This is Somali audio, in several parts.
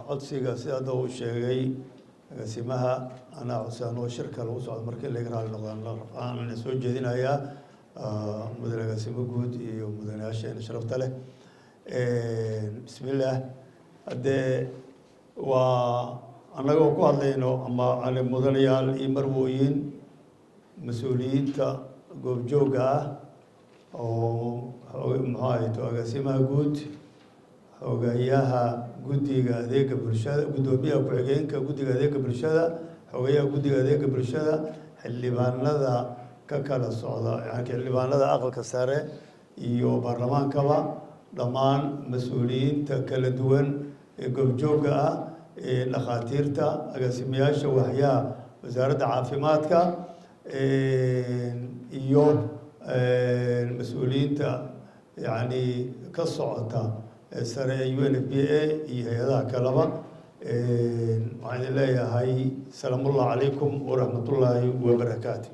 codsiga sida uu sheegay agaasimaha anaa cusaan oo shirka lagu socdo markii laga raali noqdaan aan soo jeedinayaa mudane agaasimo guud iyo mudanayaasheena sharafta leh bismillaah haddee waa annagoo ku hadlayno ama mudanayaal iyo marwooyin mas-uuliyiinta goobjoogga ah oo muxuu ahayto agaasimaha guud xogayaha guddiga adeega bulshada guddoomiyaha ku-xigeenka guddiga adeega bulshada xogayaha guddiga adeega bulshada xildhibaanada ka kala socda yani xildhibaanada aqalka sare iyo baarlamaankaba dhammaan mas-uuliyiinta kala duwan ee goobjoogga ah ee dhakhaatiirta agaasimayaasha waxyaha wasaaradda caafimaadka iyo mas-uuliyiinta yani ka socota sare UNFPA iyo hay-adaha kaleba waxaan idin leeyahay salaamullahi calaykum waraxmatullaahi wabarakaatu.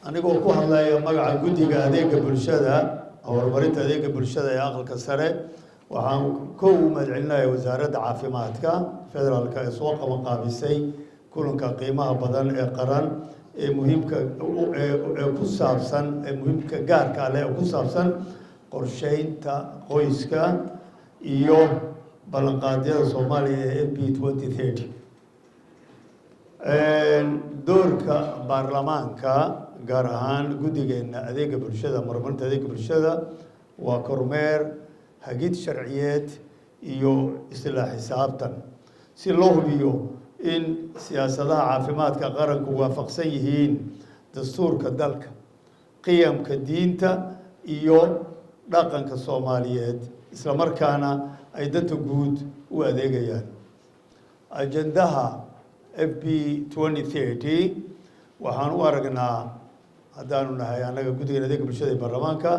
anigoo ku hadlaya magaca guddiga adeega bulshada horumarinta adeega bulshada ee aqalka sare waxaan kow u mahadcelinayaa wasaaradda caafimaadka federaalka ee soo qabanqaabisay kulanka qiimaha badan ee qaran ee muhiimka ee ku saabsan ee muhiimka gaarka leh ee ku saabsan qorsheynta qoyska iyo ballanqaadyada Soomaaliya ee FP 2030 doorka baarlamaanka gaar ahaan guddigeena adeega bulshada horumarinta adeega bulshada waa kormeer hagid sharciyeed iyo isla xisaabtan si loo hubiyo in siyaasadaha caafimaadka qaranku waafaqsan yihiin dastuurka dalka qiyamka diinta iyo dhaqanka Soomaaliyeed isla markaana ay danta guud u adeegayaan ajendaha FP 2030 waxaan u aragnaa haddaanu nahay annaga guddiga adeega bulshada ee baarlamaanka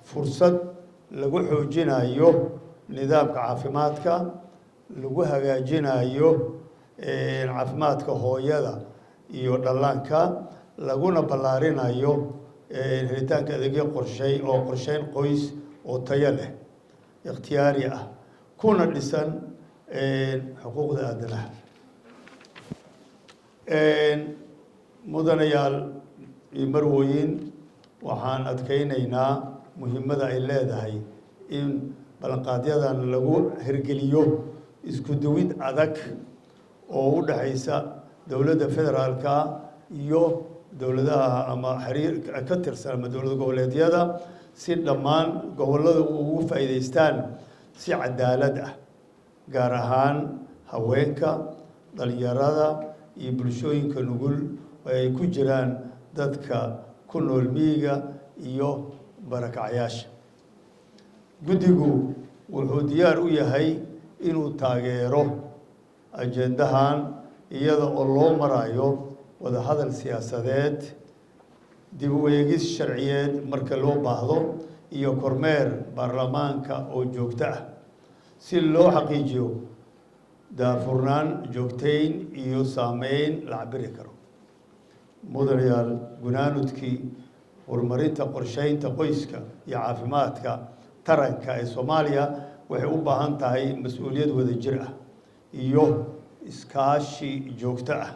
fursad lagu xoojinayo nidaamka caafimaadka lagu hagaajinayo caafimaadka hooyada iyo dhallaanka laguna ballaarinayo helitaanka adeegyo qorsheyn qoys oo tayo leh ikhtiyaari ah kuna dhisan xuquuqda aadanaha mudanayaal iyo marwooyin waxaan adkeynaynaa muhiimada ay leedahay in ballanqaadyadan lagu hirgeliyo isku duwid adag oo u dhaxaysa dowladda federaalka iyo dowladaha ama xiriir ka tirsan ama dowlad goboleedyada si dhammaan gobollada ugu faa'iidaystaan si cadaalad ah gaar ahaan haweenka dhalinyarada iyo bulshooyinka nugul oo ay ku jiraan dadka ku nool miyiga iyo barakacyaasha guddigu wuxuu diyaar u yahay inuu taageero ajendahan iyada oo loo marayo wadahadal siyaasadeed dib u eegis sharciyeed marka loo baahdo iyo kormeer baarlamaanka oo joogto ah si loo xaqiijiyo daafurnaan joogteyn iyo saameyn la cabiri karo mudanayaal gunaanudkii horumarinta qorsheynta qoyska iyo caafimaadka taranka ee Soomaaliya waxay u baahan tahay mas-uuliyad wadajir ah iyo iskaashi joogto ah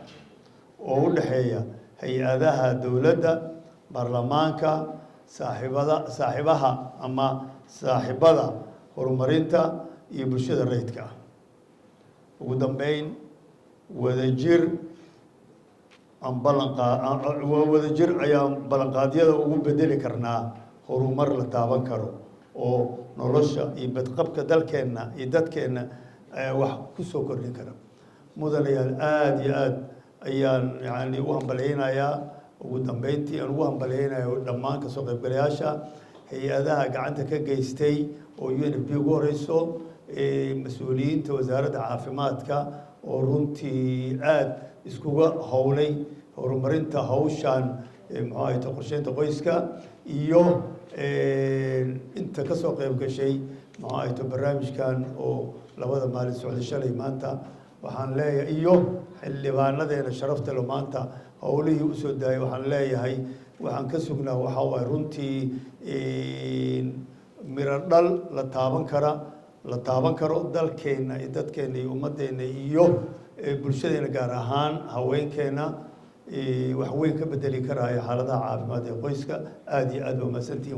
oo u dhaxeeya hay-adaha dowladda baarlamaanka saaxiibada horumarinta iyo bulshada rayidka ah ugu dambeyn wadajir ayaan ballanqaadyada ugu bedeli karnaa horumar la taaban karo oo nolosha iyo badqabka dalkeenna iyo dadkeenna wax ku soo kordhin kara mudanayaal aada iyo aad ayaan yani u hambalyeynayaa ugu dambeyntii aan ugu hambalyeynayo dhammaan kasoo qaybgalayaasha hay-adaha gacanta ka geystay oo UNFP ugu horeyso mas-uuliyiinta wasaaradda caafimaadka oo runtii aada iskuga howlay horumarinta hawshan muxuu ahayto qorsheynta qoyska iyo inta kasoo qayb gashay muxuu ahayto barnaamijkan oo labada maalin socday shalay maanta waxaan leeyahay iyo xildhibaanadeena sharafta leh maanta howlihii usoo daayay waxaan leeyahay waxaan ka sugnaa waxaa waaye runtii miro dhal la taaban karo dalkeena iyo dadkeena iyo ummaddeena iyo bulshadeena gaar ahaan haweenkeena wax weyn ka bedeli karaya xaaladaha caafimaad ee qoyska aad iyo aad u mahadsantihiin